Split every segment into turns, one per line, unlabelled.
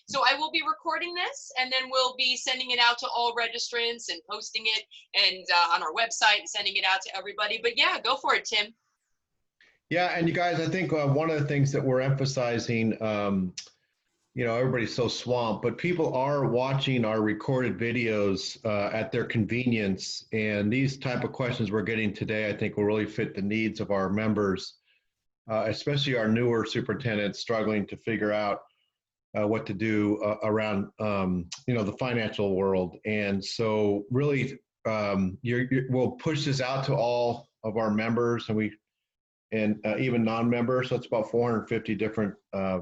So I will be recording this, and then we'll be sending it out to all registrants and posting it and on our website and sending it out to everybody. But yeah, go for it, Tim.
Yeah, and you guys, I think one of the things that we're emphasizing, everybody's so swamped, but people are watching our recorded videos at their convenience. And these type of questions we're getting today, I think will really fit the needs of our members, especially our newer superintendents struggling to figure out what to do around, the financial world. And so really, we'll push this out to all of our members and even non-members. So it's about 450 different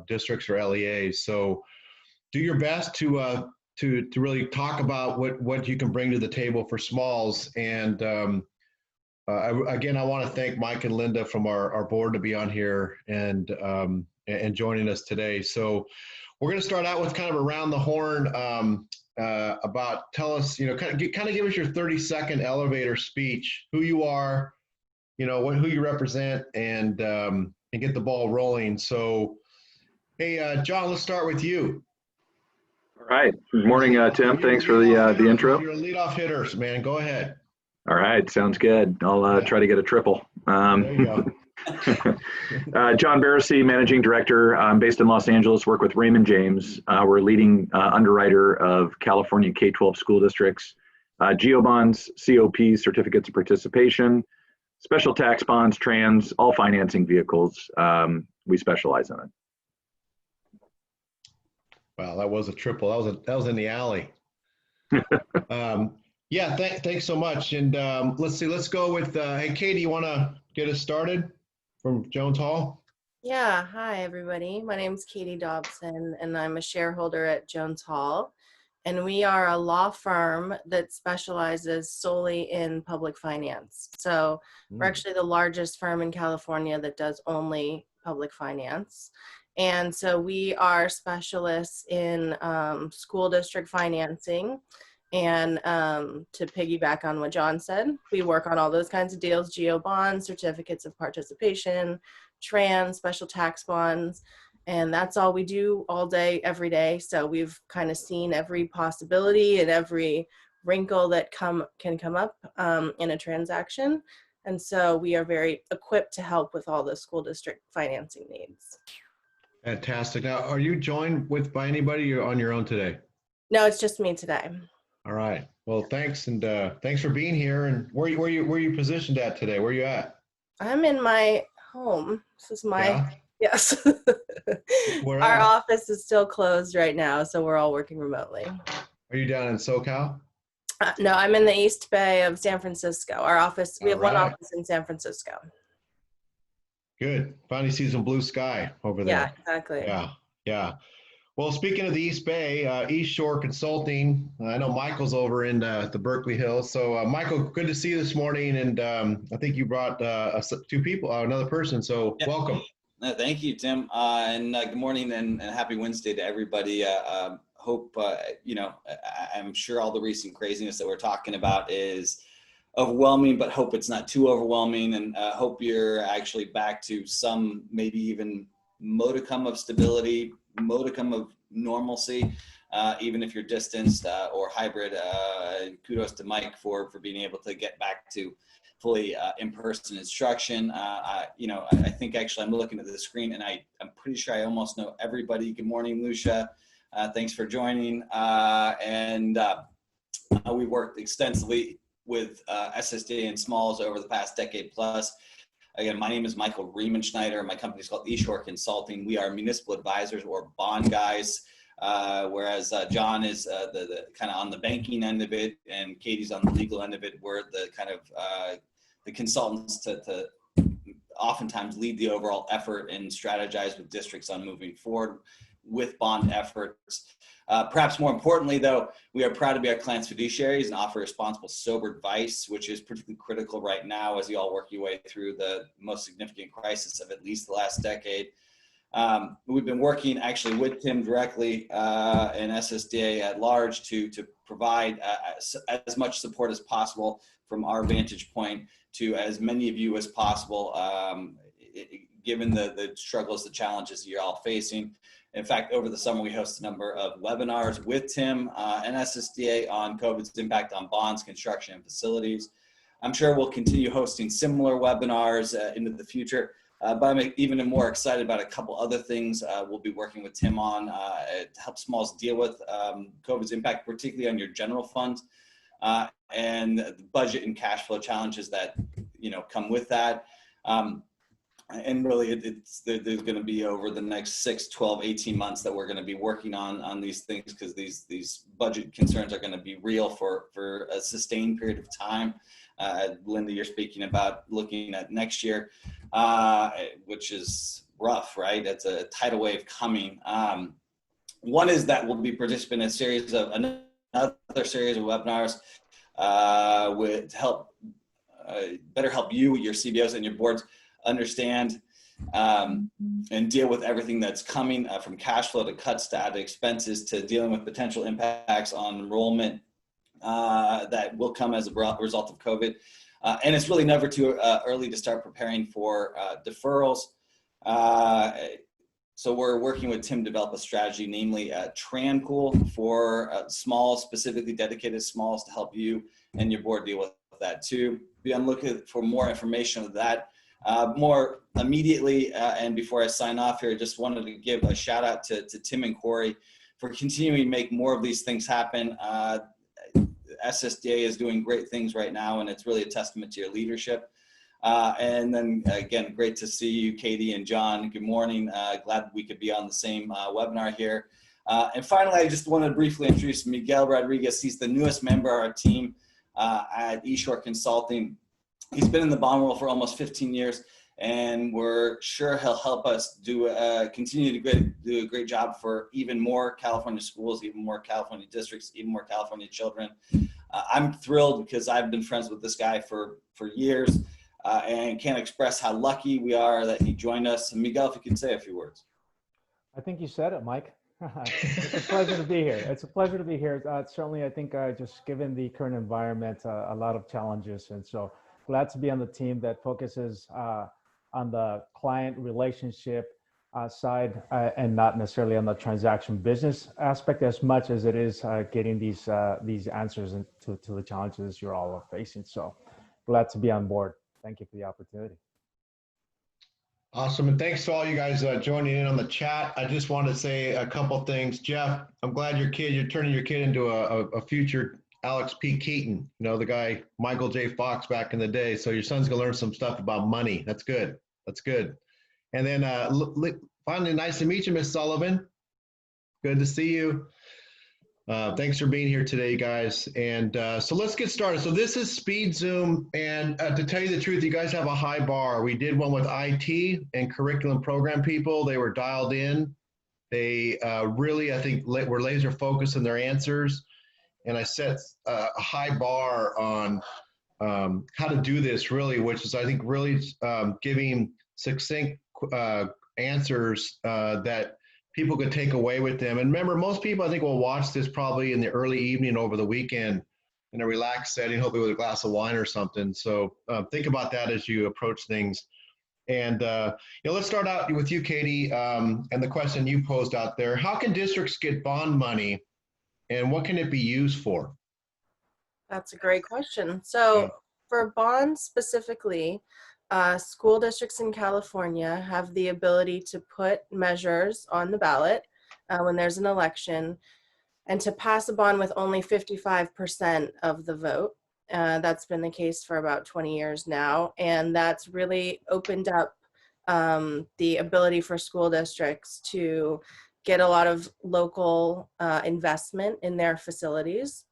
districts or LEAs. So do your best to really talk about what you can bring to the table for smalls. And again, I want to thank Mike and Linda from our board to be on here and joining us today. So we're going to start out with kind of around the horn tell us, kind of give us your 30-second elevator speech, who you are, who you represent, and get the ball rolling. So, hey, John, let's start with you.
All right. Good morning, Tim. Thanks for the intro.
You're a leadoff hitter, man. Go ahead.
All right. Sounds good. I'll try to get a triple.
There you go.
John Barrissey, Managing Director. I'm based in Los Angeles, work with Raymond James. We're a leading underwriter of California K-12 school districts, GEO bonds, COPs, certificates of participation, special tax bonds, trans, all financing vehicles. We specialize in it.
Wow, that was a triple. That was in the alley. Yeah, thanks so much. And let's go with, hey, Katie, you want to get us started from Jones Hall?
Yeah, hi everybody. My name is Katie Dobson, and I'm a shareholder at Jones Hall. And we are a law firm that specializes solely in public finance. So we're actually the largest firm in California that does only public finance. And so we are specialists in school district financing. And to piggyback on what John said, we work on all those kinds of deals: GEO bonds, certificates of participation, trans, special tax bonds. And that's all we do all day, every day. So we've kind of seen every possibility and every wrinkle that can come up in a transaction. And so we are very equipped to help with all the school district financing needs.
Fantastic. Now, are you joined by anybody? You're on your own today?
No, it's just me today.
All right. Well, thanks. And thanks for being here. And where you positioned at today? Where are you at?
I'm in my home. This is my...
Yeah.
Yes. Our office is still closed right now, so we're all working remotely.
Are you down in SoCal?
No, I'm in the East Bay of San Francisco. Our office, we have one office in San Francisco.
Good. Finally see some blue sky over there.
Yeah, exactly.
Yeah. Well, speaking of the East Bay, Eastshore Consulting, I know Michael's over in the Berkeley Hills. So Michael, good to see you this morning. And I think you brought two people, another person. So welcome.
No, thank you, Tim. And good morning and happy Wednesday to everybody. Hope, I'm sure all the recent craziness that we're talking about is overwhelming, but hope it's not too overwhelming, and hope you're actually back to some, maybe even modicum of stability, modicum of normalcy, even if you're distanced or hybrid. Kudos to Mike for being able to get back to fully in-person instruction. I think actually I'm looking at the screen and I'm pretty sure I almost know everybody. Good morning, Lucia. Thanks for joining. We worked extensively with SSDA and smalls over the past decade plus. Again, my name is Michael Raymond. My company is called Eastshore Consulting. We are municipal advisors or bond guys, whereas John is the kind of on the banking end of it, and Katie's on the legal end of it. We're the kind of the consultants to oftentimes lead the overall effort and strategize with districts on moving forward with bond efforts. Perhaps more importantly, though, we are proud to be our clients' fiduciaries and offer responsible, sober advice, which is particularly critical right now as you all work your way through the most significant crisis of at least the last decade. We've been working actually with Tim directly and SSDA at large to provide as much support as possible from our vantage point to as many of you as possible, given the struggles, the challenges you're all facing. In fact, over the summer, we hosted a number of webinars with Tim and SSDA on COVID's impact on bonds, construction, and facilities. I'm sure we'll continue hosting similar webinars into the future, but I'm even more excited about a couple other things we'll be working with Tim on to help smalls deal with COVID's impact, particularly on your general fund and the budget and cash flow challenges that come with that. And really, there's going to be over the next 6, 12, 18 months that we're going to be working on these things, because these budget concerns are going to be real for a sustained period of time. Linda, you're speaking about looking at next year, which is rough, right? It's a tidal wave coming. One is that we'll be participating in another series of webinars to help better help you, your CBOs, and your boards understand and deal with everything that's coming, from cash flow to cuts to added expenses to dealing with potential impacts on enrollment that will come as a result of COVID. And it's really never too early to start preparing for deferrals. So we're working with Tim to develop a strategy, namely a TRAN pool for smalls, specifically dedicated smalls, to help you and your board deal with that too. Be on lookout for more information of that. More immediately, and before I sign off here, just wanted to give a shout out to Tim and Corey for continuing to make more of these things happen. SSDA is doing great things right now, and it's really a testament to your leadership. And then again, great to see you, Katie and John. Good morning. Glad we could be on the same webinar here. And finally, I just want to briefly introduce Miguel Rodriguez. He's the newest member of our team at Eastshore Consulting. He's been in the bond world for almost 15 years, and we're sure he'll help us continue to do a great job for even more California schools, even more California districts, even more California children. I'm thrilled because I've been friends with this guy for years, and can't express how lucky we are that he joined us. And Miguel, if you could say a few words.
I think you said it, Mike. It's a pleasure to be here. It's a pleasure to be here. Certainly, I think just given the current environment, a lot of challenges, and so glad to be on the team that focuses on the client relationship side and not necessarily on the transaction business aspect as much as it is getting these answers to the challenges you're all facing. So glad to be on board. Thank you for the opportunity.
Awesome. And thanks to all you guys joining in on the chat. I just want to say a couple things. Jeff, I'm glad you're turning your kid into a future Alex P. Keaton, the guy, Michael J. Fox back in the day. So your son's going to learn some stuff about money. That's good. That's good. And then finally, nice to meet you, Miss Sullivan. Good to see you. Thanks for being here today, guys. And so let's get started. So this is Speed Zoom. And to tell you the truth, you guys have a high bar. We did one with IT and curriculum program people. They were dialed in. They really, I think, were laser focused in their answers. And I set a high bar on how to do this really, which is, I think, really giving succinct answers that people could take away with them. And remember, most people, I think, will watch this probably in the early evening over the weekend in a relaxed setting, hopefully with a glass of wine or something. So think about that as you approach things. And let's start out with you, Katie, and the question you posed out there. How can districts get bond money? And what can it be used for?
That's a great question. So for bonds specifically, school districts in California have the ability to put measures on the ballot when there's an election and to pass a bond with only 55% of the vote. That's been the case for about 20 years now. And that's really opened up the ability for school districts to get a lot of local investment in their facilities.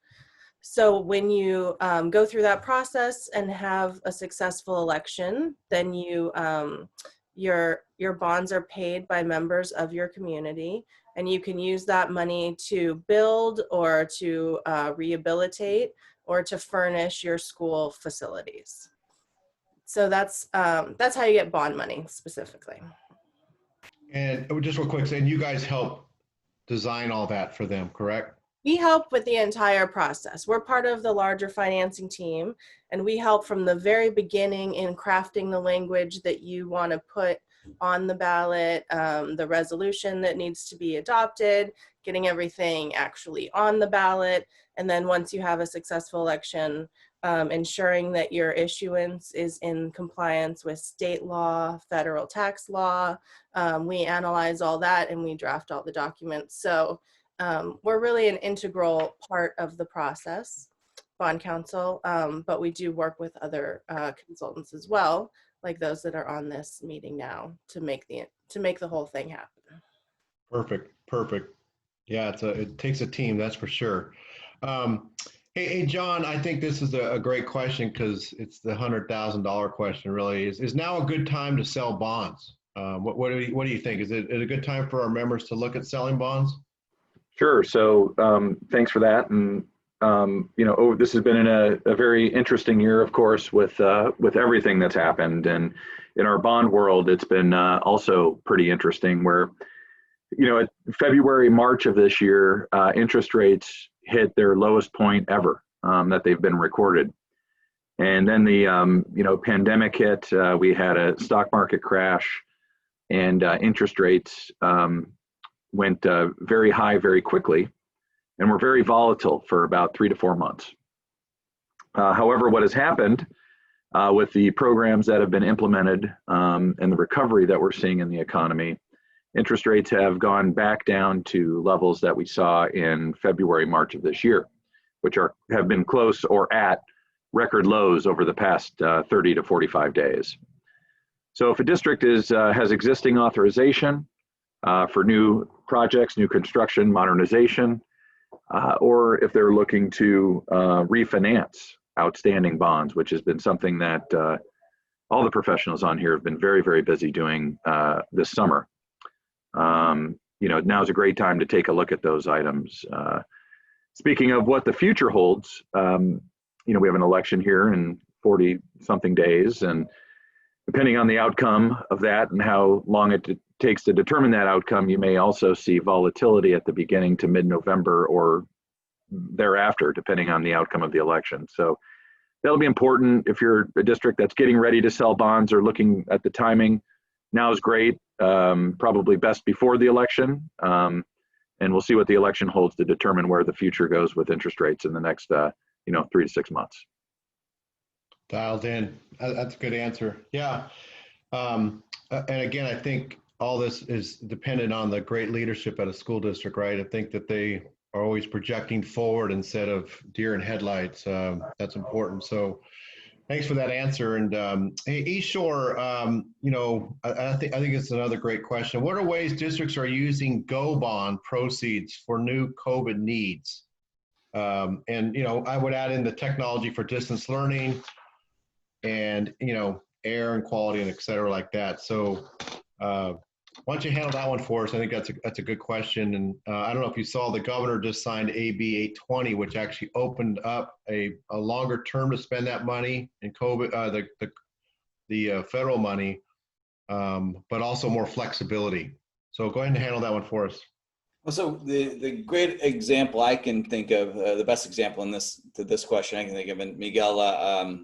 So when you go through that process and have a successful election, then your bonds are paid by members of your community, and you can use that money to build or to rehabilitate or to furnish your school facilities. So that's how you get bond money specifically.
And just real quick, saying you guys help design all that for them, correct?
We help with the entire process. We're part of the larger financing team, and we help from the very beginning in crafting the language that you want to put on the ballot, the resolution that needs to be adopted, getting everything actually on the ballot. And then once you have a successful election, ensuring that your issuance is in compliance with state law, federal tax law. We analyze all that and we draft all the documents. So we're really an integral part of the process, bond counsel, but we do work with other consultants as well, like those that are on this meeting now, to make the whole thing happen.
Perfect. Yeah, it takes a team, that's for sure. Hey, John, I think this is a great question because it's the $100,000 question. Really, is now a good time to sell bonds? What do you think? Is it a good time for our members to look at selling bonds?
Sure. So thanks for that. And this has been a very interesting year, of course, with everything that's happened. And in our bond world, it's been also pretty interesting where, February, March of this year, interest rates hit their lowest point ever that they've been recorded. And then the, pandemic hit, we had a stock market crash, and interest rates went very high very quickly, and were very volatile for about 3 to 4 months. However, what has happened with the programs that have been implemented and the recovery that we're seeing in the economy, interest rates have gone back down to levels that we saw in February, March of this year, which have been close or at record lows over the past 30 to 45 days. So if a district has existing authorization for new projects, new construction, modernization, or if they're looking to refinance outstanding bonds, which has been something that all the professionals on here have been very, very busy doing this summer. Now's a great time to take a look at those items. Speaking of what the future holds, we have an election here in 40 something days, and depending on the outcome of that and how long it takes to determine that outcome, you may also see volatility at the beginning to mid-November or thereafter, depending on the outcome of the election. So that'll be important if you're a district that's getting ready to sell bonds or looking at the timing. Now is great, probably best before the election. And we'll see what the election holds to determine where the future goes with interest rates in the next 3 to 6 months.
Dialed in. That's a good answer. Yeah. And again, I think all this is dependent on the great leadership at a school district, right? I think that they are always projecting forward instead of deer in headlights. That's important. So thanks for that answer. And hey, Eastshore, I think it's another great question. What are ways districts are using GO bond proceeds for new COVID needs? And I would add in the technology for distance learning, and air and quality and et cetera like that. So why don't you handle that one for us? I think that's a good question. And I don't know if you saw, the governor just signed AB 820, which actually opened up a longer term to spend that money in COVID, the federal money, but also more flexibility. So go ahead and handle that one for us.
Well, so the great example I can think of, the best example to this question I can think of, and Miguel,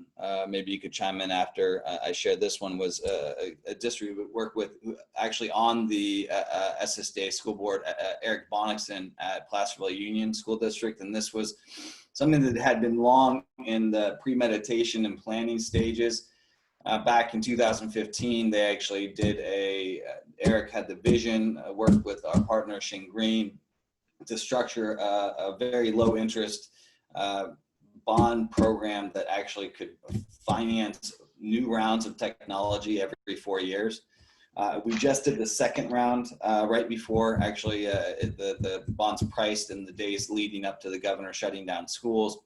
maybe you could chime in after I shared this one, was a district we work with actually on the SSDA school board, Eric Bonnickson at Placerville Union School District. And this was something that had been long in the premeditation and planning stages. Back in 2015, they actually did Eric had the vision, worked with our partner Shane Green to structure a very low interest bond program that actually could finance new rounds of technology every 4 years. We just did the second round right before actually the bonds priced in the days leading up to the governor shutting down schools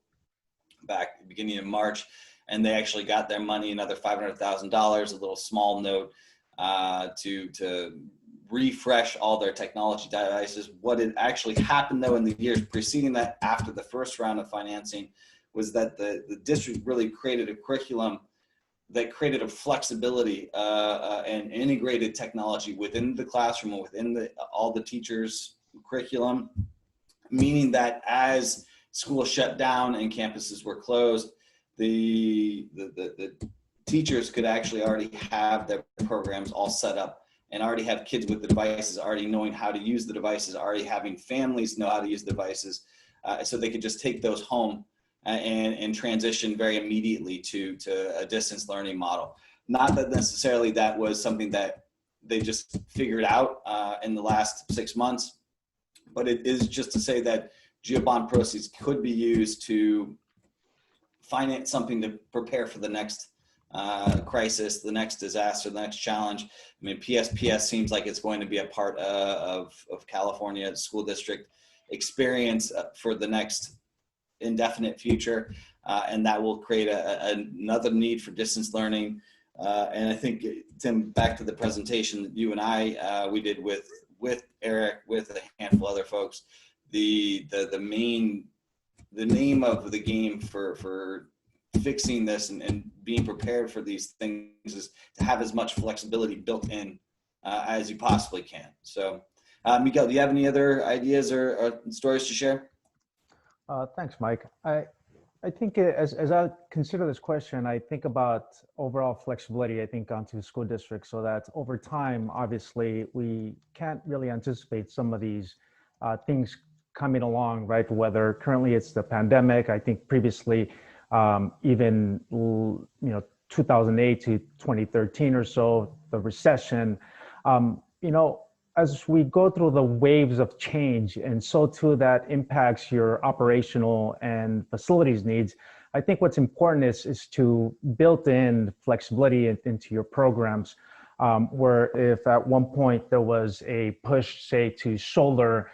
back at the beginning of March. And they actually got their money, another $500,000, a little small note to refresh all their technology devices. What had actually happened though in the years preceding that, after the first round of financing, was that the district really created a curriculum that created a flexibility and integrated technology within the classroom and within all the teachers' curriculum, meaning that as schools shut down and campuses were closed, the teachers could actually already have their programs all set up and already have kids with the devices, already knowing how to use the devices, already having families know how to use the devices, so they could just take those home and transition very immediately to a distance learning model. Not that necessarily that was something that they just figured out in the last 6 months, but it is just to say that GeoBond proceeds could be used to finance something to prepare for the next crisis, the next disaster, the next challenge. I mean, PSPS seems like it's going to be a part of California school district experience for the next indefinite future, and that will create another need for distance learning. And I think, Tim, back to the presentation that you and I we did with Eric, with a handful of other folks, the name of the game for fixing this and being prepared for these things is to have as much flexibility built in as you possibly can. So, Miguel, do you have any other ideas or stories to share?
Thanks, Mike. I think as I consider this question, I think about overall flexibility, I think, onto school districts, so that over time, obviously, we can't really anticipate some of these things coming along, right? Whether currently it's the pandemic, I think previously, even 2008 to 2013 or so, the recession, as we go through the waves of change, and so too that impacts your operational and facilities needs, I think what's important is to build in flexibility into your programs, where if at one point there was a push, say, to solar,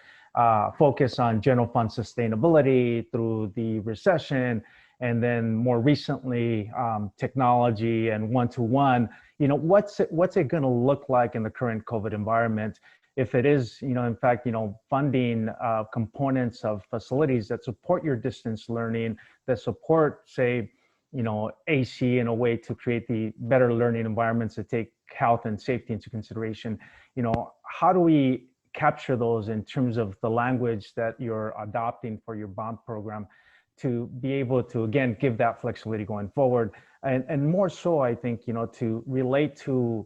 focus on general fund sustainability through the recession, and then more recently, technology and one-to-one, what's it going to look like in the current COVID environment? If it is, in fact, funding components of facilities that support your distance learning, that support, say, AC in a way to create the better learning environments that take health and safety into consideration, how do we capture those in terms of the language that you're adopting for your bond program to be able to, again, give that flexibility going forward? And more so, I think, to relate to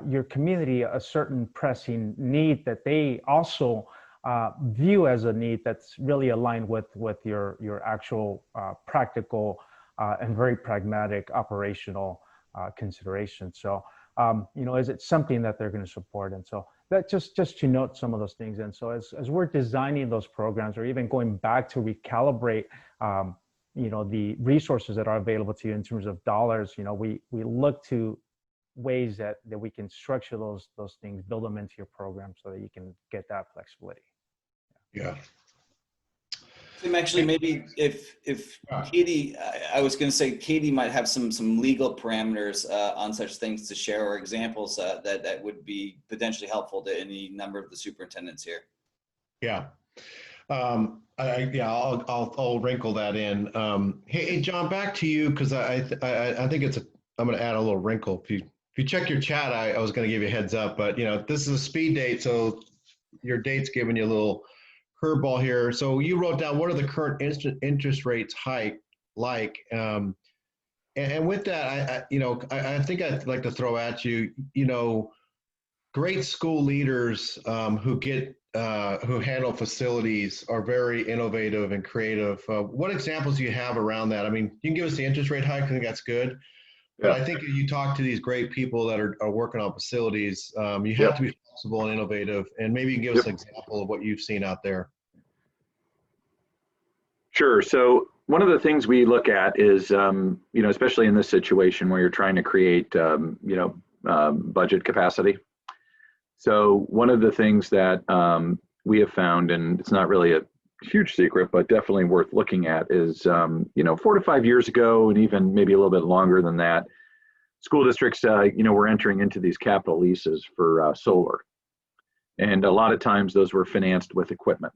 your community a certain pressing need that they also view as a need that's really aligned with your actual practical and very pragmatic operational considerations. So, is it something that they're going to support? And so that just to note some of those things. And so as we're designing those programs, or even going back to recalibrate, the resources that are available to you in terms of dollars, we look to ways that we can structure those things, build them into your program so that you can get that flexibility.
Yeah.
Tim, actually, maybe if Katie, I was going to say Katie might have some legal parameters on such things to share, or examples that would be potentially helpful to any number of the superintendents here.
Yeah. I'll wrinkle that in. Hey, John, back to you, because I think I'm going to add a little wrinkle. If you check your chat, I was going to give you a heads up, but this is a speed date, so your date's giving you a little curveball here. So you wrote down, what are the current interest rates like? And with that, I think I'd like to throw at you, great school leaders who handle facilities are very innovative and creative. What examples do you have around that? I mean, you can give us the interest rate hike. I think that's good. But I think you talk to these great people that are working on facilities, you have to be flexible and innovative, and maybe you can give us an example of what you've seen out there.
Sure. So one of the things we look at is, especially in this situation where you're trying to create, budget capacity. So one of the things that we have found, and it's not really a huge secret, but definitely worth looking at, is 4 to 5 years ago, and even maybe a little bit longer than that, school districts, were entering into these capital leases for solar. And a lot of times those were financed with equipment.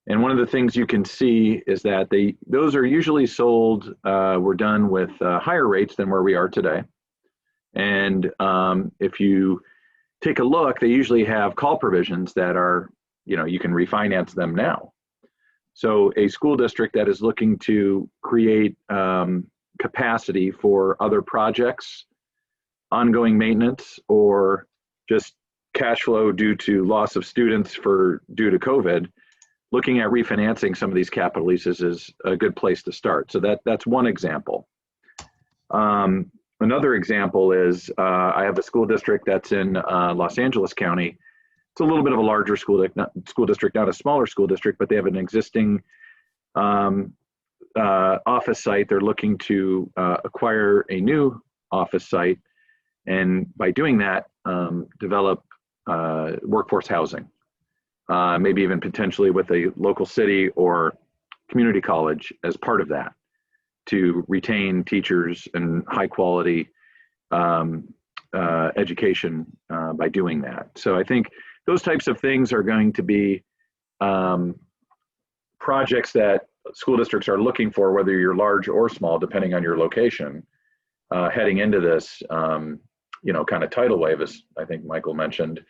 And one of the things you can see is that those are usually sold, were done with higher rates than where we are today. And if you take a look, they usually have call provisions that are, you can refinance them now. So a school district that is looking to create capacity for other projects, ongoing maintenance, or just cash flow due to loss of students due to COVID, looking at refinancing some of these capital leases is a good place to start. So that's one example. Another example is I have a school district that's in Los Angeles County. It's a little bit of a larger school district, not a smaller school district, but they have an existing office site. They're looking to acquire a new office site, and by doing that, develop workforce housing, maybe even potentially with a local city or community college as part of that, to retain teachers and high quality education by doing that. So I think those types of things are going to be projects that school districts are looking for, whether you're large or small, depending on your location, heading into this, kind of tidal wave, as I think Michael mentioned,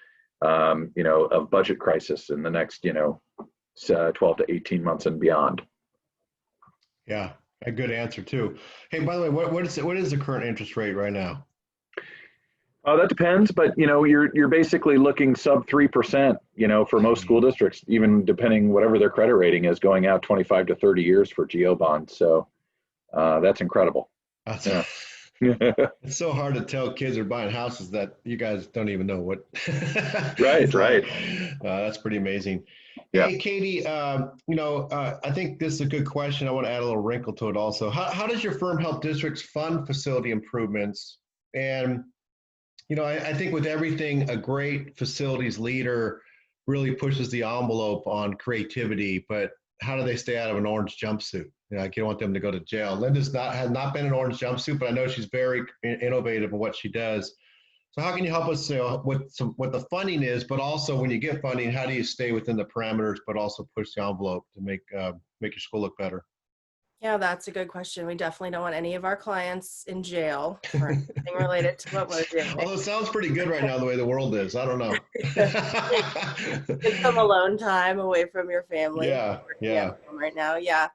of budget crisis in the next, 12 to 18 months and beyond.
Yeah, a good answer too. Hey, by the way, what is the current interest rate right now?
That depends, but you're basically looking sub 3%, for most school districts, even depending whatever their credit rating is, going out 25 to 30 years for GO bonds. So that's incredible. Yeah.
It's so hard to tell kids are buying houses that you guys don't even know what.
Right.
That's pretty amazing.
Yeah.
Hey, Katie, I think this is a good question. I want to add a little wrinkle to it also. How does your firm help districts fund facility improvements? And I think with everything, a great facilities leader really pushes the envelope on creativity, but how do they stay out of an orange jumpsuit? You don't want them to go to jail. Linda's has not been an orange jumpsuit, but I know she's very innovative in what she does. So how can you help us what the funding is, but also when you get funding, how do you stay within the parameters, but also push the envelope to make your school look better?
Yeah, that's a good question. We definitely don't want any of our clients in jail for anything related to what we're doing.
Although it sounds pretty good right now, the way the world is. I don't know.
Get some alone time away from your family.
Yeah.
Right now, yeah.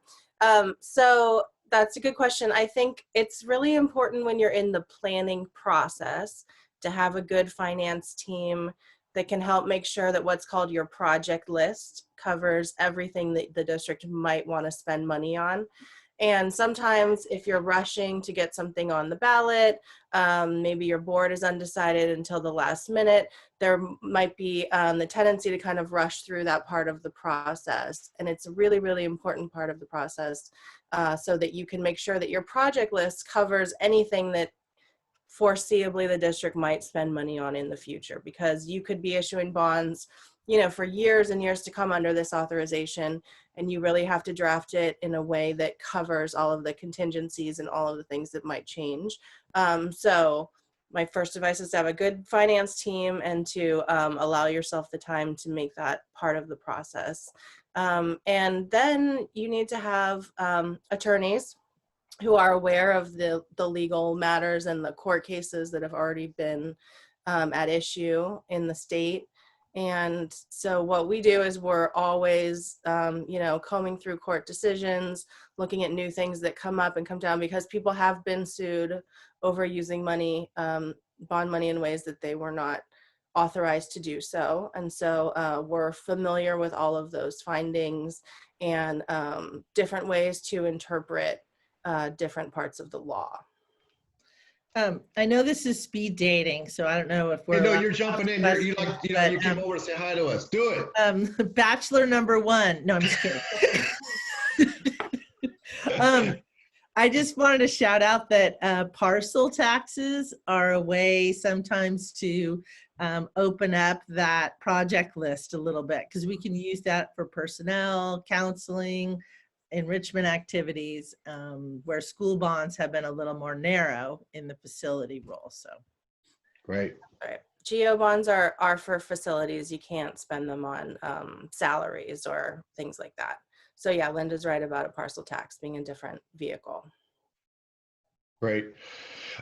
So that's a good question. I think it's really important when you're in the planning process to have a good finance team that can help make sure that what's called your project list covers everything that the district might want to spend money on. And sometimes if you're rushing to get something on the ballot, maybe your board is undecided until the last minute, there might be the tendency to kind of rush through that part of the process. And it's a really, really important part of the process so that you can make sure that your project list covers anything that foreseeably the district might spend money on in the future, because you could be issuing bonds, for years and years to come under this authorization, and you really have to draft it in a way that covers all of the contingencies and all of the things that might change. So my first advice is to have a good finance team and to allow yourself the time to make that part of the process. And then you need to have attorneys who are aware of the legal matters and the court cases that have already been at issue in the state. And so what we do is we're always, combing through court decisions, looking at new things that come up and come down, because people have been sued over using money, bond money, in ways that they were not authorized to do so. And so we're familiar with all of those findings and different ways to interpret different parts of the law.
I know this is speed dating, so I don't know if we're.
Hey, no, you're jumping in. You came over to say hi to us. Do it.
Bachelor number one. No, I'm just kidding. I just wanted to shout out that parcel taxes are a way sometimes to open up that project list a little bit, because we can use that for personnel, counseling, enrichment activities, where school bonds have been a little more narrow in the facility role. So
great.
All right. GO bonds are for facilities. You can't spend them on salaries or things like that. So yeah, Linda's right about a parcel tax being a different vehicle.
Great.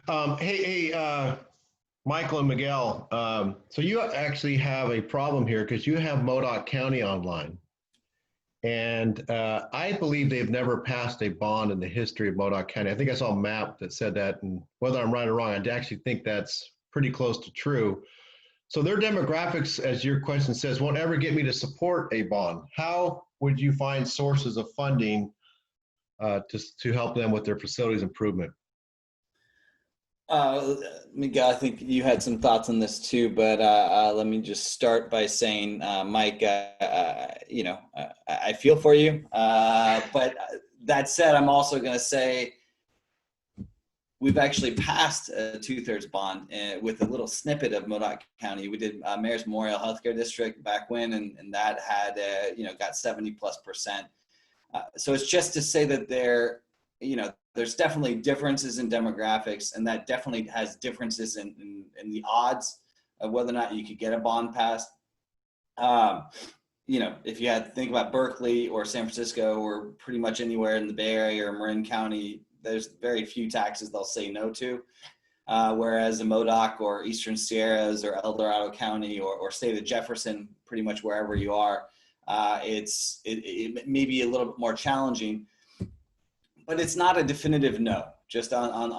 Hey, Michael and Miguel, so you actually have a problem here because you have Modoc County online. And I believe they've never passed a bond in the history of Modoc County. I think I saw a map that said that, and whether I'm right or wrong, I actually think that's pretty close to true. So their demographics, as your question says, won't ever get me to support a bond. How would you find sources of funding to help them with their facilities improvement?
Miguel, I think you had some thoughts on this too, but let me just start by saying, Mike, I feel for you. But that said, I'm also going to say we've actually passed a 2/3 bond with a little snippet of Modoc County. We did Mayor's Memorial Healthcare District back when, and that had, got 70+%. So it's just to say that there's definitely differences in demographics, and that definitely has differences in the odds of whether or not you could get a bond passed. If you had to think about Berkeley or San Francisco or pretty much anywhere in the Bay Area or Marin County, there's very few taxes they'll say no to. Whereas in Modoc or Eastern Sierras or El Dorado County or state of Jefferson, pretty much wherever you are, it may be a little bit more challenging. But it's not a definitive no, just on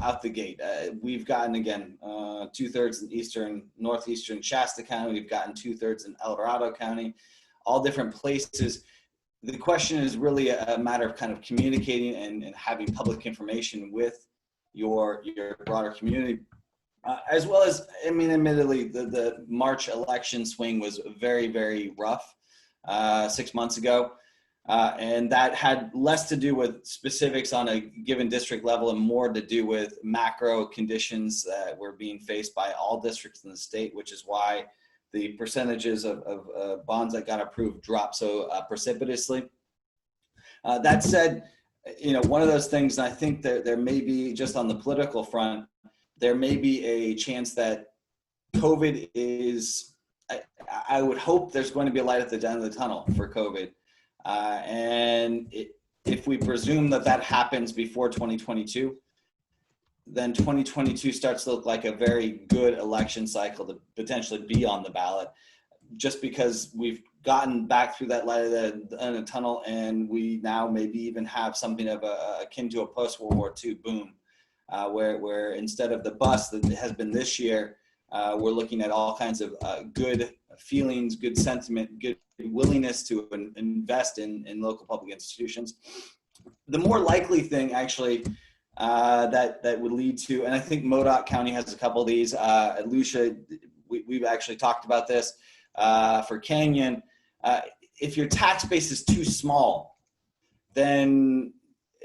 out the gate. We've gotten, again, 2/3 in northeastern Shasta County. We've gotten 2/3 in El Dorado County, all different places. The question is really a matter of kind of communicating and having public information with your broader community. As well as, admittedly, the March election swing was very, very rough 6 months ago. And that had less to do with specifics on a given district level and more to do with macro conditions that were being faced by all districts in the state, which is why the percentages of bonds that got approved dropped so precipitously. That said, one of those things, and I think that there may be, just on the political front, there may be a chance that COVID is, I would hope there's going to be a light at the end of the tunnel for COVID. If we presume that happens before 2022, then 2022 starts to look like a very good election cycle to potentially be on the ballot, just because we've gotten back through that light at the end of the tunnel, and we now maybe even have something of akin to a post-World War II boom, where instead of the bust that has been this year, we're looking at all kinds of good feelings, good sentiment, good willingness to invest in local public institutions. The more likely thing, actually, that would lead to, and I think Modoc County has a couple of these. Lucia, we've actually talked about this for Canyon. If your tax base is too small, then,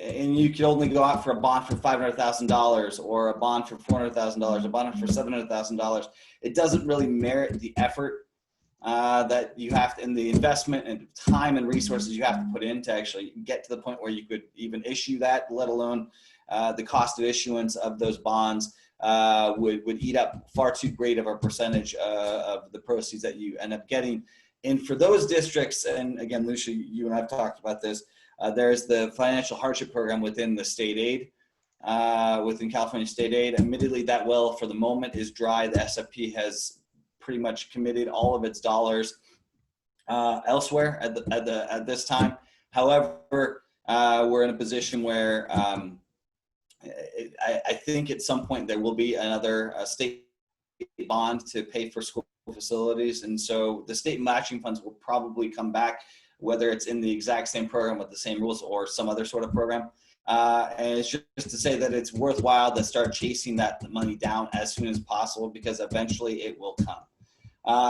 and you could only go out for a bond for $500,000 or a bond for $400,000, a bond for $700,000, it doesn't really merit the effort that you have to, and the investment and time and resources you have to put in to actually get to the point where you could even issue that, let alone the cost of issuance of those bonds would eat up far too great of a percentage of the proceeds that you end up getting. And for those districts, and again, Lucia, you and I have talked about this, there's the financial hardship program within the state aid, within California state aid. Admittedly, that well for the moment is dry. The SFP has pretty much committed all of its dollars elsewhere at this time. However, we're in a position where I think at some point there will be another state bond to pay for school facilities, and so the state matching funds will probably come back, whether it's in the exact same program with the same rules or some other sort of program. And it's just to say that it's worthwhile to start chasing that money down as soon as possible, because eventually it will come.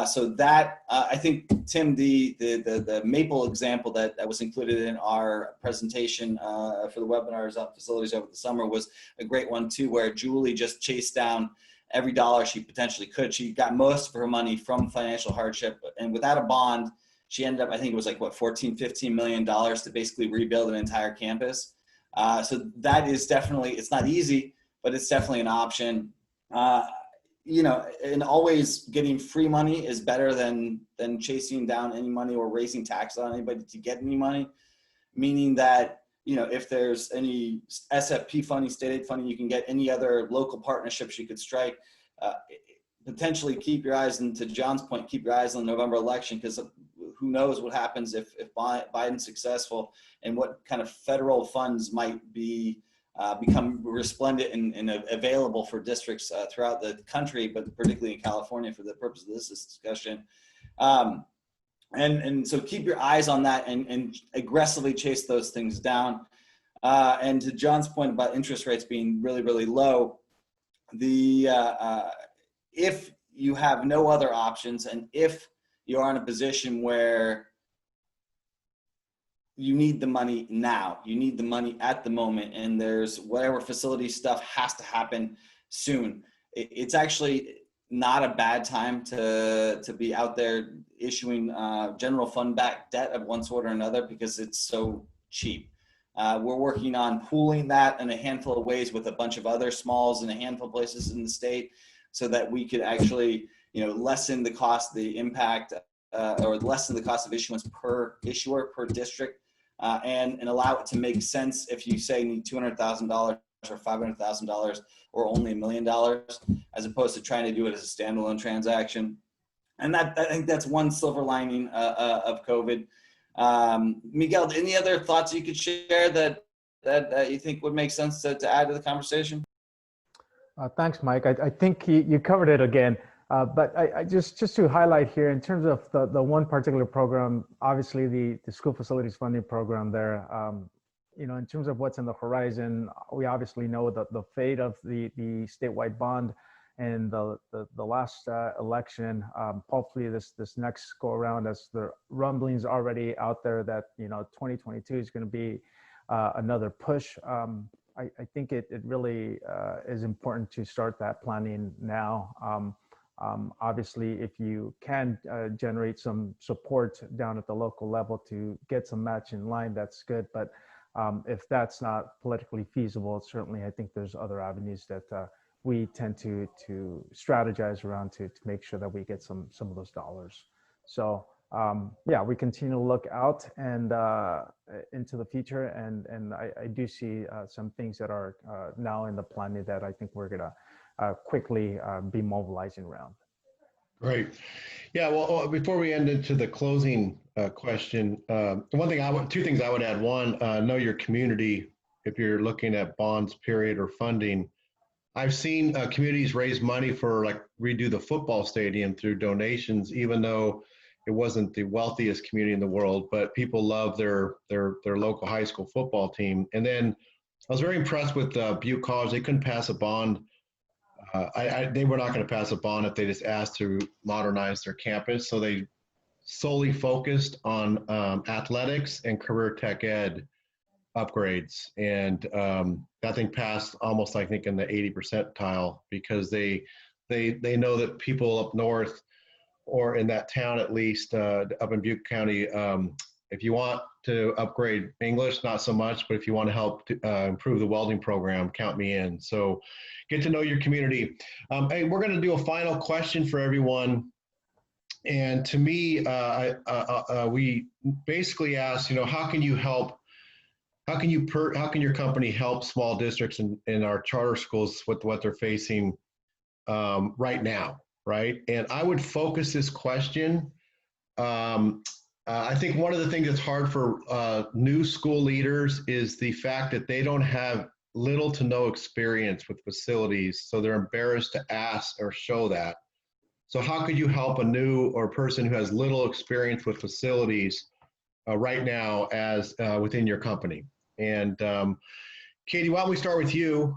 So that, I think, Tim, the Maple example that was included in our presentation for the webinars on facilities over the summer was a great one too, where Julie just chased down every dollar she potentially could. She got most of her money from financial hardship, and without a bond, she ended up, I think it was like, what, $14-15 million to basically rebuild an entire campus. So that is definitely, it's not easy, but it's definitely an option. And always getting free money is better than chasing down any money or raising taxes on anybody to get any money. Meaning that, if there's any SFP funding, state aid funding, you can get any other local partnerships you could strike. Potentially keep your eyes, and to John's point, keep your eyes on the November election, because who knows what happens if Biden's successful, and what kind of federal funds might be become resplendent and available for districts throughout the country, but particularly in California for the purpose of this discussion. And so keep your eyes on that and aggressively chase those things down. And to John's point about interest rates being really, really low, if you have no other options, and if you are in a position where you need the money now, you need the money at the moment, and there's whatever facility stuff has to happen soon, it's actually not a bad time to be out there issuing general fund backed debt of one sort or another, because it's so cheap. We're working on pooling that in a handful of ways with a bunch of other smalls in a handful of places in the state, so that we could actually, lessen the cost, the impact, or lessen the cost of issuance per issuer, per district, and allow it to make sense if you say need $200,000 or $500,000 or only $1 million, as opposed to trying to do it as a standalone transaction. And I think that's one silver lining of COVID. Miguel, any other thoughts you could share that you think would make sense to add to the conversation?
Thanks, Mike. I think you covered it again. But I just to highlight here, in terms of the one particular program, obviously the school facilities funding program there, in terms of what's in the horizon, we obviously know that the fate of the statewide bond and the last election, hopefully this next go around, as the rumblings already out there that 2022 is going to be another push. I think it really is important to start that planning now. Obviously, if you can generate some support down at the local level to get some match in line, that's good. But if that's not politically feasible, certainly I think there's other avenues that we tend to strategize around to make sure that we get some of those dollars. So yeah, we continue to look out and into the future, and I do see some things that are now in the planning that I think we're gonna quickly be mobilizing around.
Great. Yeah, well, before we end into the closing question, two things I would add. One, know your community. If you're looking at bonds, period, or funding, I've seen communities raise money for, like, redo the football stadium through donations, even though it wasn't the wealthiest community in the world, but people love their local high school football team. And then I was very impressed with Butte College. They couldn't pass a bond. They were not going to pass a bond if they just asked to modernize their campus. So they solely focused on athletics and career tech ed upgrades. And that thing passed almost, I think, in the 80 percentile, because they know that people up north, or in that town at least, up in Butte County, if you want to upgrade English, not so much, but if you want to help improve the welding program, count me in. So get to know your community. Hey, we're going to do a final question for everyone. And to me, we basically asked, how can you help? How can your company help small districts in our charter schools with what they're facing right now, right? And I would focus this question. I think one of the things that's hard for new school leaders is the fact that they don't have little to no experience with facilities, so they're embarrassed to ask or show that. So how could you help a new or person who has little experience with facilities right now as within your company? And Katie, why don't we start with you?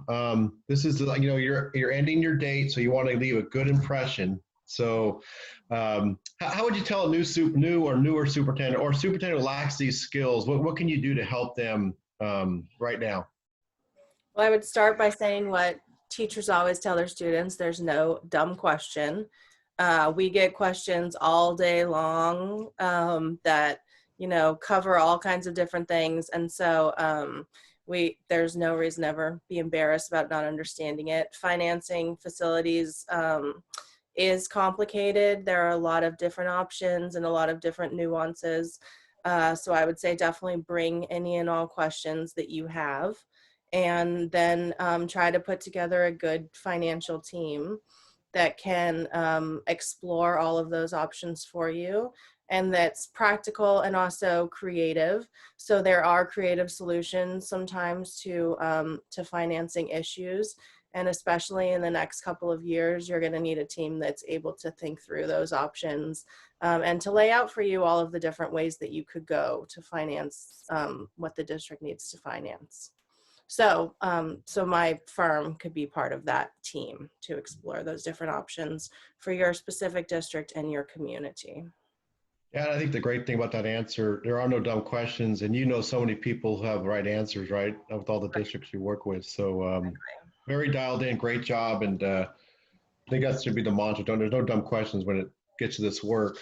This is, you're ending your date, so you want to leave a good impression. So how would you tell a new or newer superintendent, or superintendent who lacks these skills, what can you do to help them right now?
Well, I would start by saying what teachers always tell their students: there's no dumb question. We get questions all day long that, cover all kinds of different things. And so there's no reason to ever be embarrassed about not understanding it. Financing facilities is complicated. There are a lot of different options and a lot of different nuances. So I would say definitely bring any and all questions that you have, and then try to put together a good financial team that can explore all of those options for you and that's practical and also creative. So there are creative solutions sometimes to financing issues. And especially in the next couple of years, you're going to need a team that's able to think through those options and to lay out for you all of the different ways that you could go to finance what the district needs to finance. So, so my firm could be part of that team to explore those different options for your specific district and your community.
Yeah, and I think the great thing about that answer, there are no dumb questions, and you know so many people who have the right answers, right, with all the districts you work with. So very dialed in, great job, and I think that should be the mantra. There's no dumb questions when it gets to this work.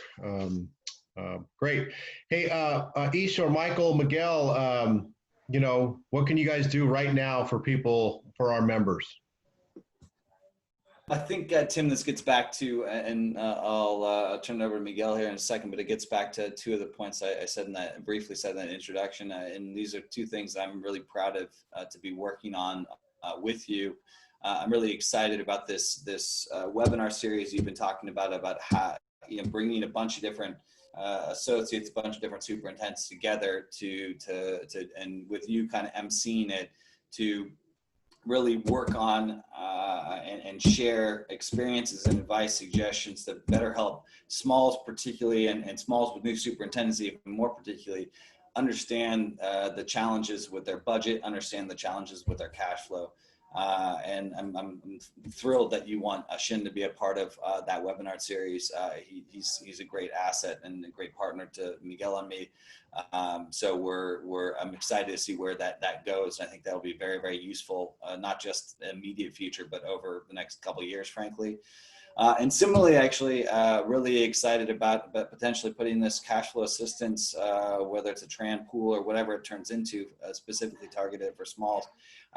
Great. Hey, Eastshore, Michael, Miguel, you know, what can you guys do right now for people, for our members?
I think, Tim, this gets back to, and I'll turn it over to Miguel here in a second, but it gets back to two of the points I said in that, briefly said in that introduction. And these are two things I'm really proud of to be working on with you. I'm really excited about this webinar series you've been talking about how, you know, bringing a bunch of different associates, a bunch of different superintendents together to and with you kind of emceeing it, to really work on and share experiences and advice, suggestions that better help smalls particularly, and smalls with new superintendents even more particularly, understand the challenges with their budget, understand the challenges with their cash flow. And I'm thrilled that you want Shin to be a part of that webinar series. He's a great asset and a great partner to Miguel and me. So I'm excited to see where that goes. I think that'll be very, very useful, not just the immediate future, but over the next couple of years, frankly. And similarly, actually, really excited about potentially putting this cash flow assistance, whether it's a Tran pool or whatever it turns into, specifically targeted for smalls.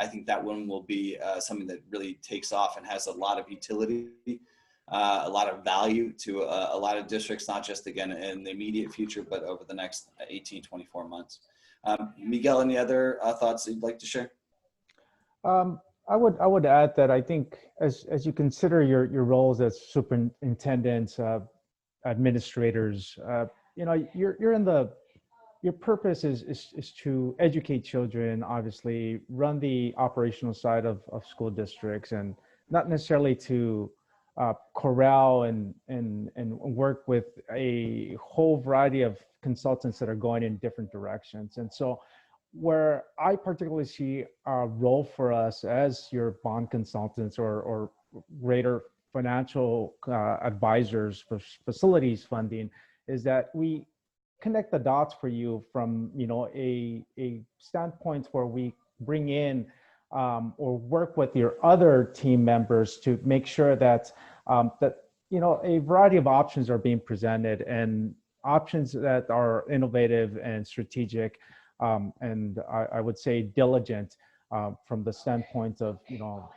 I think that one will be something that really takes off and has a lot of utility, a lot of value to a lot of districts, not just, again, in the immediate future, but over the next 18, 24 months. Miguel, any other thoughts that you'd like to share?
I would add that I think as you consider your roles as superintendents, administrators, you know, you're in your purpose is to educate children, obviously, run the operational side of school districts, and not necessarily to corral and work with a whole variety of consultants that are going in different directions. And so where I particularly see a role for us as your bond consultants or greater financial advisors for facilities funding is that we connect the dots for you from, you know, a standpoint where we bring in or work with your other team members to make sure that you know, a variety of options are being presented, and options that are innovative and strategic, and I would say diligent from the standpoint of, you know,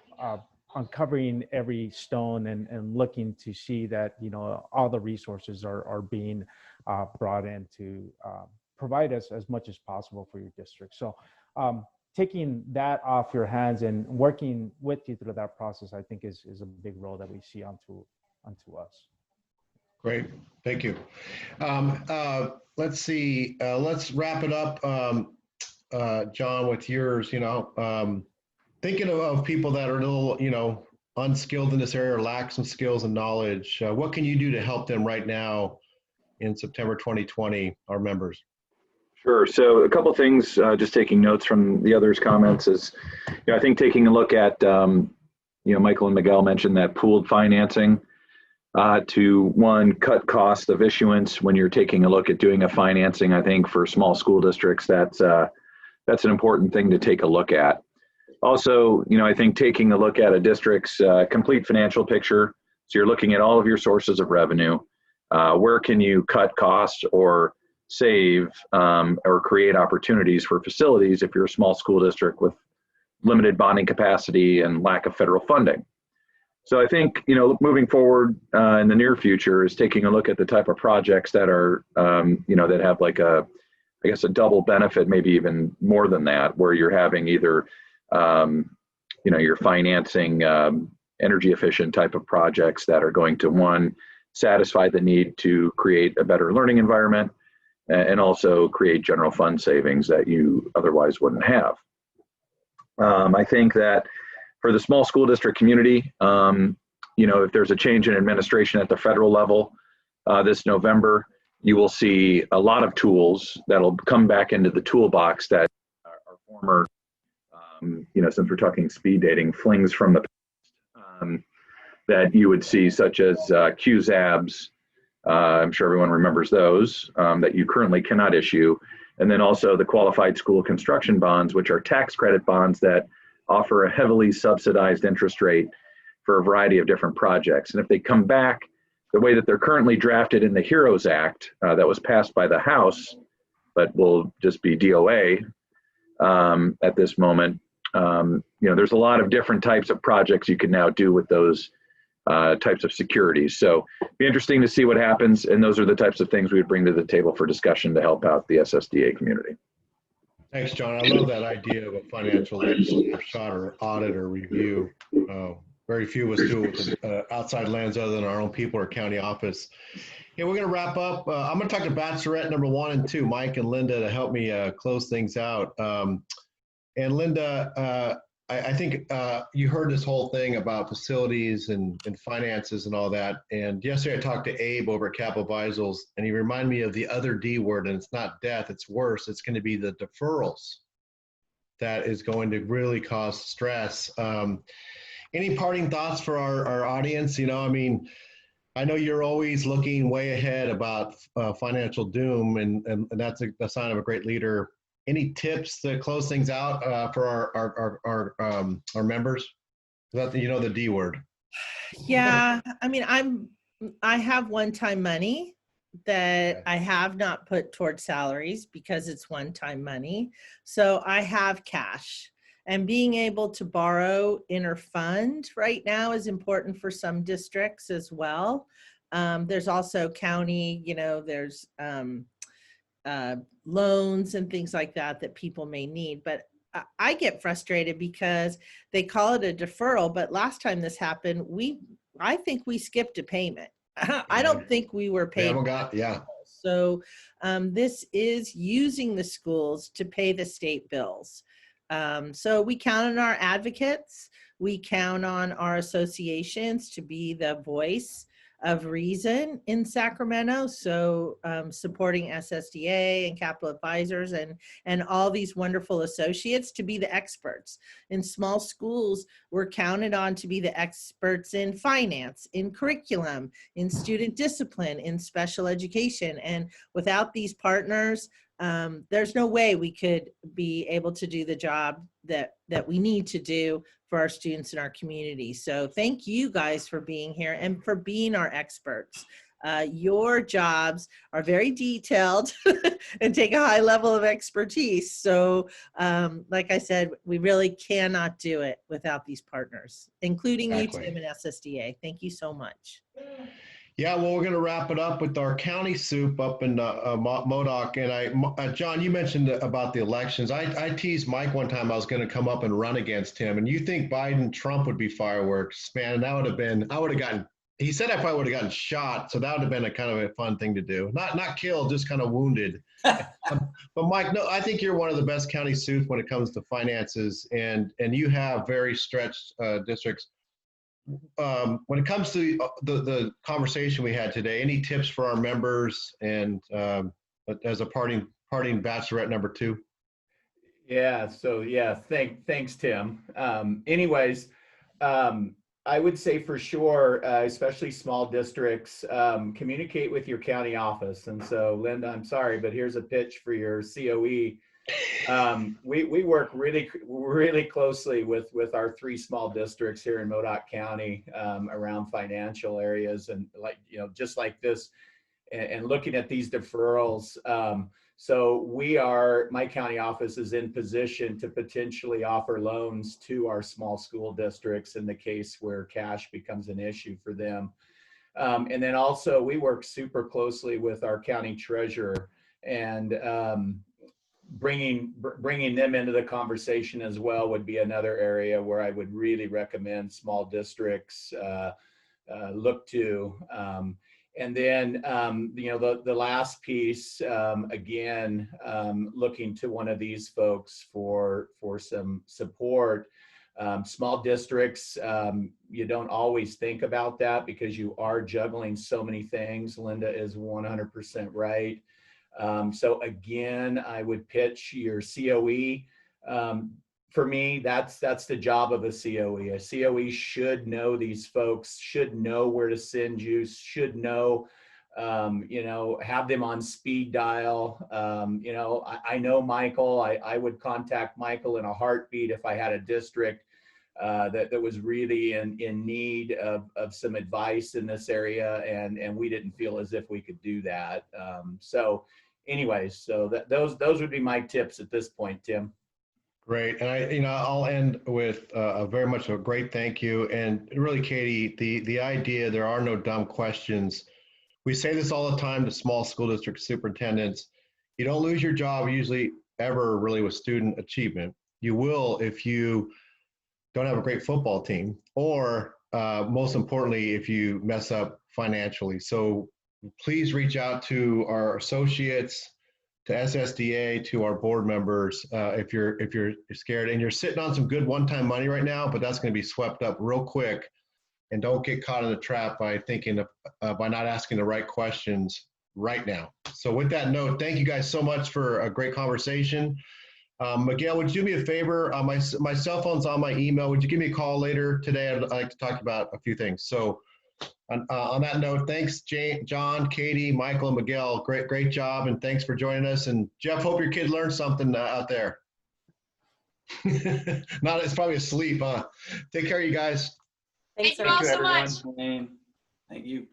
uncovering every stone and looking to see that, you know, all the resources are being brought in to provide us as much as possible for your district. So taking that off your hands and working with you through that process, I think is a big role that we see onto us.
Great, thank you. Let's see, let's wrap it up, John, with yours. You know, thinking of people that are a little, you know, unskilled in this area or lack some skills and knowledge, what can you do to help them right now in September 2020, our members?
Sure. So a couple of things, just taking notes from the others' comments is, you know, I think taking a look at, you know, Michael and Miguel mentioned that pooled financing to, one, cut cost of issuance when you're taking a look at doing a financing. I think for small school districts, that's an important thing to take a look at. Also, you know, I think taking a look at a district's complete financial picture. So you're looking at all of your sources of revenue. Where can you cut costs or save or create opportunities for facilities if you're a small school district with limited bonding capacity and lack of federal funding. So I think, you know, moving forward in the near future is taking a look at the type of projects that are, you know, that have like I guess a double benefit, maybe even more than that, where you're having either, you know, you're financing energy efficient type of projects that are going to, one, satisfy the need to create a better learning environment and also create general fund savings that you otherwise wouldn't have. I think that for the small school district community, if there's a change in administration at the federal level this November, you will see a lot of tools that'll come back into the toolbox that our former, since we're talking speed dating, flings from the past that you would see, such as QZABs. I'm sure everyone remembers those that you currently cannot issue. And then also the qualified school construction bonds, which are tax credit bonds that offer a heavily subsidized interest rate for a variety of different projects. And if they come back the way that they're currently drafted in the HEROES Act that was passed by the House, but will just be DOA at this moment, there's a lot of different types of projects you can now do with those types of securities. So it'd be interesting to see what happens. And those are the types of things we would bring to the table for discussion to help out the SSDA community.
Thanks, John. I love that idea of a financial legislator shot or audit or review. Very few of us do it with outside lens other than our own people or county office. Yeah, we're going to wrap up. I'm going to talk to Bachelorette number 1 and 2, Mike and Linda, to help me close things out. And Linda, I think you heard this whole thing about facilities and finances and all that. And yesterday I talked to Abe over at Capital Advisors, and he reminded me of the other D word, and it's not death, it's worse. It's going to be the deferrals that is going to really cause stress. Any parting thoughts for our audience? I know you're always looking way ahead about financial doom, and that's a sign of a great leader. Any tips to close things out for our members? The D word.
Yeah, I have one-time money that I have not put towards salaries because it's one-time money. So I have cash. And being able to borrow interfund right now is important for some districts as well. There's also county, there's loans and things like that people may need. But I get frustrated because they call it a deferral. But last time this happened, I think we skipped a payment. I don't think we were paid. So this is using the schools to pay the state bills. So we count on our advocates. We count on our associations to be the voice of reason in Sacramento. So supporting SSDA and Capital Advisors and all these wonderful associates to be the experts. In small schools, we're counted on to be the experts in finance, in curriculum, in student discipline, in special education. And without these partners, there's no way we could be able to do the job that we need to do for our students in our community. So thank you guys for being here and for being our experts. Your jobs are very detailed and take a high level of expertise. So like I said, we really cannot do it without these partners, including you, Tim, and SSDA. Thank you so much.
Yeah, well, we're going to wrap it up with our county soup up in Modoc. And John, you mentioned about the elections. I teased Mike one time I was going to come up and run against him. And you think Biden, Trump would be fireworks, man? And that would have been, he said I probably would have gotten shot. So that would have been a kind of a fun thing to do. Not killed, just kind of wounded. But Mike, no, I think you're one of the best county soups when it comes to finances. And you have very stretched districts. When it comes to the conversation we had today, any tips for our members and as a parting Bachelorette number 2?
Yeah, so yeah, thanks, Tim. Anyways, I would say for sure, especially small districts, communicate with your county office. And so, Linda, I'm sorry, but here's a pitch for your COE. We work really closely with our 3 small districts here in Modoc County around financial areas and just like this and looking at these deferrals. So my county office is in position to potentially offer loans to our small school districts in the case where cash becomes an issue for them. And then also we work super closely with our county treasurer and bringing them into the conversation as well would be another area where I would really recommend small districts look to. And then, the last piece, again, looking to one of these folks for some support. Small districts, you don't always think about that because you are juggling so many things. Linda is 100% right. So again, I would pitch your COE. For me, that's the job of a COE. A COE should know these folks, should know where to send you, should know, have them on speed dial. I know Michael. I would contact Michael in a heartbeat if I had a district that was really in need of some advice in this area, and we didn't feel as if we could do that. So anyways, those would be my tips at this point, Tim.
Great. And I'll end with very much a great thank you. And really, Katie, the idea, there are no dumb questions. We say this all the time to small school district superintendents. You don't lose your job usually ever really with student achievement. You will if you don't have a great football team, or most importantly, if you mess up financially. So please reach out to our associates, to SSDA, to our board members, if you're scared and you're sitting on some good one-time money right now, but that's going to be swept up real quick. And don't get caught in the trap by thinking by not asking the right questions right now. So with that note, thank you guys so much for a great conversation. Miguel, would you do me a favor? My cell phone's on my email. Would you give me a call later today? I'd like to talk about a few things. So on that note, thanks, John, Katie, Michael, and Miguel. Great job, and thanks for joining us. And Jeff, hope your kid learned something out there. It's probably asleep, huh? Take care, you guys.
Thank you all so much.
Thank you.